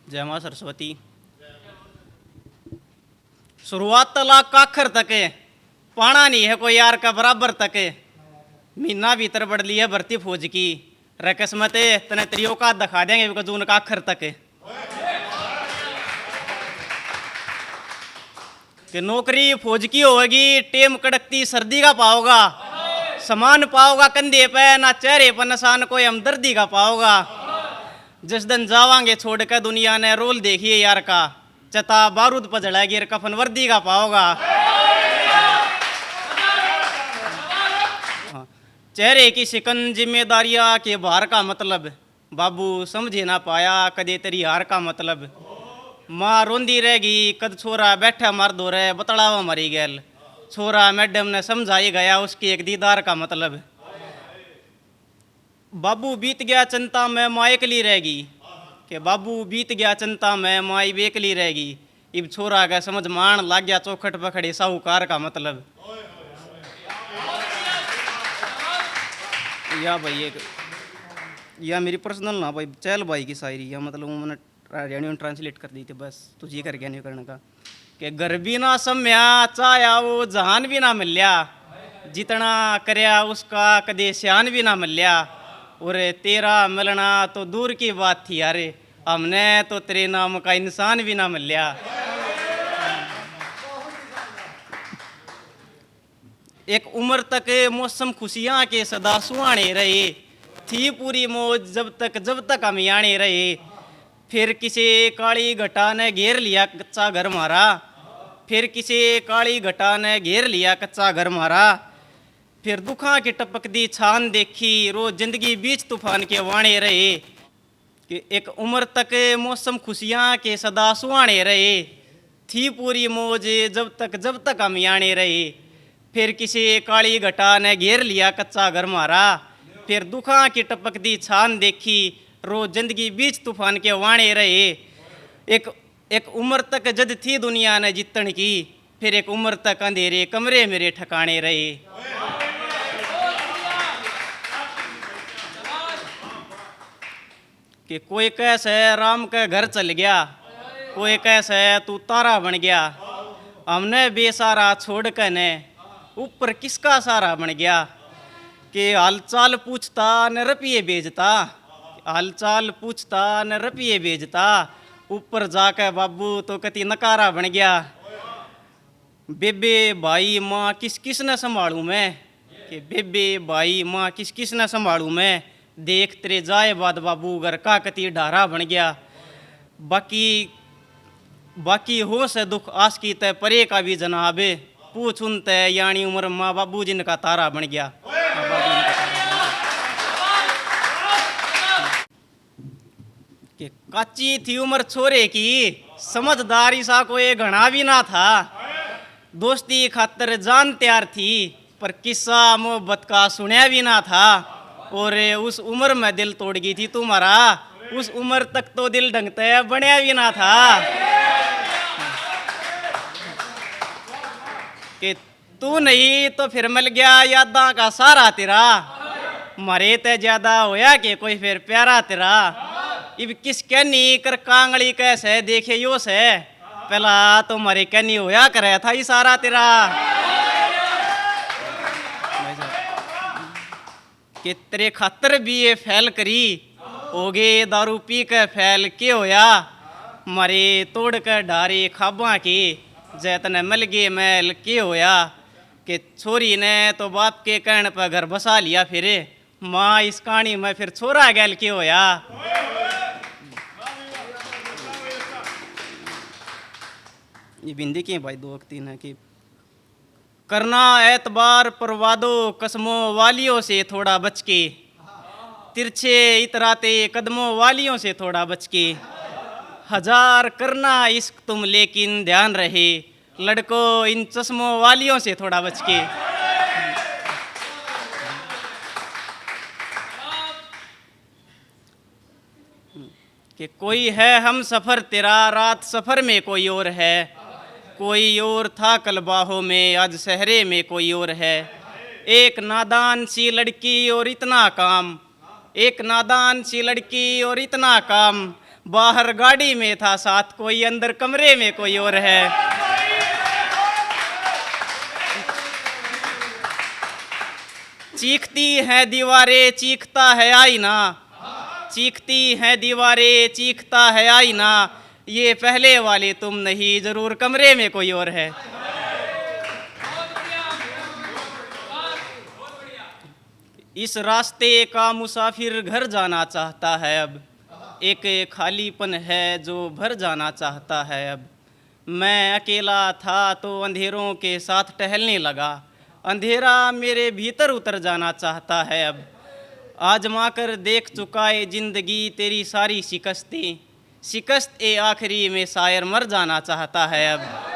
जय मां सरस्वती। शुरुआत तलाक का आखिर तक है, पाना नहीं है कोई यार का बराबर तक है। महीना भीतर बढ़ लिया भर्ती फौज की, रकस्मत तने त्रियो का दिखा देंगे जून का आखिर तक है। कि नौकरी फौज की होगी, टेम कड़कती सर्दी का पाओगा, समान पाओगा कंधे पे, ना चेहरे पर निशान कोई हमदर्दी का पाओगा। जिस दिन जावांगे छोड़ कर दुनिया ने रोल देखिए यार का, चता बारूद पर जलाएगी कफन वर्दी का पाओगा। चेहरे की शिकन जिम्मेदारियां के भार का मतलब, बाबू समझे ना पाया कदे तेरी हार का मतलब। माँ रोंदी रहेगी कद छोरा बैठा मार दो रे बतलावा मरी गैल, छोरा मैडम ने समझाई गया उसकी एक दीदार का मतलब। बाबू बीत गया चिंता में माँ एकली रहेगी, कि बाबू बीत गया चिंता में माँ एकली रहेगी। इब छोरा का समझ मान लाग गया चौखट पकड़े साहूकार का मतलब। या भाई एक या मेरी पर्सनल ना भाई चैल भाई की शायरी, या मतलब मैंने हरियाणी में ट्रांसलेट कर दी थी, बस तुझे कर गया नहीं करने का। कि घर भी ना सम्या चाया वो जहान भी ना मिल्या, जितना करया उसका कदे श्यान भी ना मिल्या। और तेरा मिलना तो दूर की बात थी यारे, हमने तो तेरे नाम का इंसान भी ना मिल्या। एक उम्र तक मौसम खुशियाँ के सदा सुहाने रहे, थी पूरी मौज जब तक हम याने रहे। फिर किसी काली घटा ने घेर लिया कच्चा घर मारा, फिर किसी काली घटा ने घेर लिया कच्चा घर मारा। फिर दुखा की टपक दी छान देखी, रोज जिंदगी बीच तूफान के वाणे रहे। कि एक उम्र तक मौसम खुशियाँ के सदा सुहाने रहे, थी पूरी मौज जब तक हम याने रहे। फिर किसी काली घटा ने घेर लिया कच्चा घर मारा, फिर दुखा की टपक दी छान देखी, रोज जिंदगी बीच तूफान के वाणे रहे। एक उम्र तक जद थी दुनिया ने जीतन की, फिर एक उम्र तक अंधेरे कमरे मेरे ठिकाने रहे। कि कोई कैसे राम के घर चल गया, कोई कैसे तू तारा बन गया। हमने बेसारा छोड़ कर ने ऊपर किसका सारा बन गया। कि हालचाल पूछता न रुपये बेचता, हालचाल पूछता न रुपये बेचता, ऊपर जाकर बाबू तो कति नकारा बन गया। बेबे भाई माँ किस किस ने संभालूं मैं, कि बेबे भाई माँ किस किस ने संभालूं मैं। देख तेरे जाए बाद बाबू घर का कति ढारा बन गया। बाकी हो से दुख आस की तय परे का भी जनाबे, पूछ उन तय यानी उम्र माँ बाबू जिनका तारा बन गया। कि काची थी उम्र छोरे की, समझदारी सा कोई घना भी ना था। दोस्ती खातर जान तैयार थी, पर किस्सा मोहब्बत का सुनया भी ना था। और उस उम्र में दिल तोड़ गई थी तुम्हारा, उस उम्र तक तो दिल ढंगते बनया भी ना था। कि तू नहीं तो फिर मिल गया यादा का सारा तेरा, मरे ते ज्यादा होया कि कोई फिर प्यारा तेरा। इब किस कहनी कर कांगड़ी कैसे देखे यो से, पहला तो मरे कहनी होया करे था इशारा तेरा। कि तेरे खातर भी ये फैल करी, होगे दारू पी के फैल के होया। मरे तोड़ कर डारे खाबा की, जैतने मिल गए मैल के होया। कि छोरी ने तो बाप के कहने पर घर बसा लिया, फिर माँ इस कहानी में फिर छोरा गैल के होया। ये बिंदी की भाई दो तीन है। कि करना एतबार परवादो कसमों वालियों से थोड़ा बच के, तिरछे इतराते कदमों वालियों से थोड़ा बच के। हजार करना इश्क तुम लेकिन ध्यान रहे, लड़कों इन चश्मों वालियों से थोड़ा बच के। कि कोई है हम सफ़र तेरा रात सफ़र में कोई और है, कोई और था कल बाहों में आज सहरे में कोई और है। एक नादान सी लड़की और इतना काम, एक नादान सी लड़की और इतना काम, बाहर गाड़ी में था साथ कोई, अंदर कमरे में कोई और है। चीखती हैं दीवारें, चीखता है आईना, चीखती हैं दीवारें, चीखता है आईना, ये पहले वाले तुम नहीं, जरूर कमरे में कोई और है। इस रास्ते का मुसाफिर घर जाना चाहता है अब, एक खालीपन है जो भर जाना चाहता है अब। मैं अकेला था तो अंधेरों के साथ टहलने लगा, अंधेरा मेरे भीतर उतर जाना चाहता है अब। आजमा कर देख चुका है जिंदगी तेरी सारी शिकस्तें, शिकस्त ए आखिरी में शायर मर जाना चाहता है अब।